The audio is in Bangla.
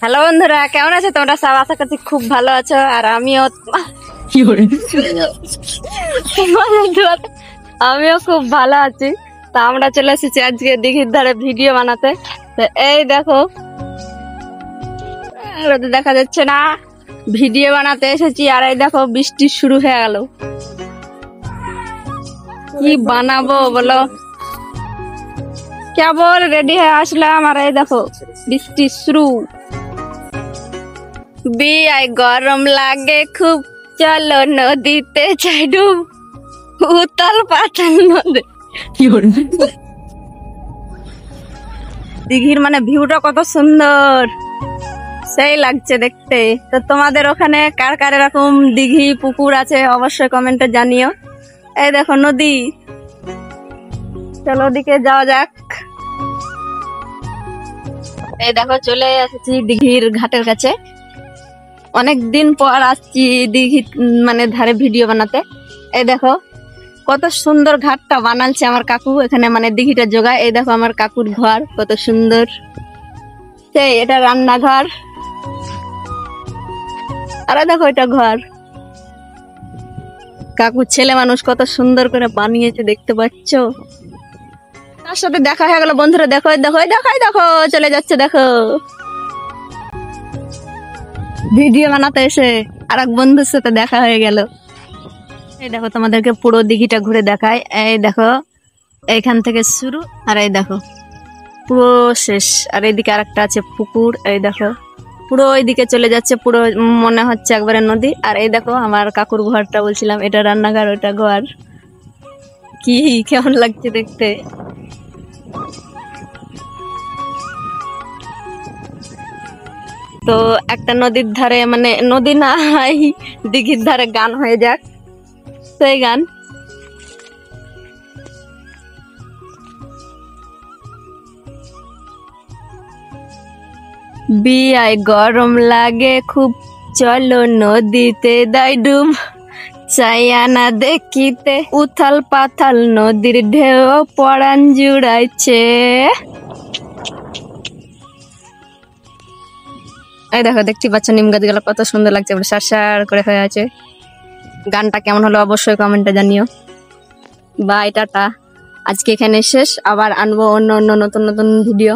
হ্যালো বন্ধুরা, কেমন আছো তোমরা? সব আশা করছি খুব ভালো আছো। আর আমিও খুব ভালো আছি। তা আমরা চলে এসেছি আজকে দিঘির ধারে ভিডিও বানাতে। তো এই দেখো, দেখা যাচ্ছে না, ভিডিও বানাতে এসেছি। আর এই দেখো, বৃষ্টি শুরু হয়ে গেল। কি বানাবো বলো, কেবল রেডি হয়ে আসলাম আর এই দেখো বৃষ্টি শুরু। বিয়ায় গরম লাগে খুব, চলো নদীতে যাই ডুব, উতাল পাতাল নদী। দিঘির মানে ভিউটা কত সুন্দর, সেই লাগছে দেখতে। তো তোমাদের ওখানে কার কার এরকম দিঘি পুকুর আছে অবশ্যই কমেন্টে জানিও। এই দেখো নদী, চলো ওদিকে যাওয়া যাক। এই দেখো চলে এসেছি দিঘির ঘাটের কাছে। অনেক দিন পর আসছি দিঘি মানে ধারে ভিডিও বানাতে। এই দেখো কত সুন্দর ঘাটটা বানাচ্ছে আমার কাকু এখানে, মানে দিঘিটা জোগায়। এই দেখো আমার কাকুর ঘর কত সুন্দর, সেই এটা রান্নাঘর। আর দেখো এটা ঘর। কাকুর ছেলে মানুষ কত সুন্দর করে বানিয়েছে দেখতে পাচ্ছ। তার সাথে দেখা হয়ে গেল বন্ধুরা। দেখো দেখো দেখো দেখো চলে যাচ্ছে, দেখো ভিডিও বানাতে এসে আর এক বন্ধুর সাথে দেখা হয়ে গেল। এই দেখো তোমাদেরকে পুরো দিঘিটা ঘুরে দেখায়। এই দেখো এইখান থেকে শুরু, আর এই দেখো পুরো শেষ। আর এইদিকে আরেকটা আছে পুকুর। এই দেখো পুরো ওইদিকে চলে যাচ্ছে, পুরো মনে হচ্ছে একবারে নদী। আর এই দেখো আমার কাকুর ঘরটা বলছিলাম, এটা রান্নাঘর, ওটা ঘর। কি কেমন লাগছে দেখতে। তো একটা নদীর ধারে, মানে নদী না দিঘির ধারে গান হয়ে যাক, সেই গান। বিয়ায় গরম লাগে খুব, চলো নদীতে দাই ডুব, চাইয়া না দেখিতে উথাল পাথাল নদীর ঢেউ পড়ান জুড়াইছে। এই দেখো দেখতে পাচ্ছ নিম গাছগুলো কত সুন্দর লাগছে, সার করে হয়ে আছে। গানটা কেমন হলো অবশ্যই কমেন্টে জানিও। Bye, tata. আজকে এখানে শেষ, আবার আনবো অন্য অন্য নতুন নতুন ভিডিও।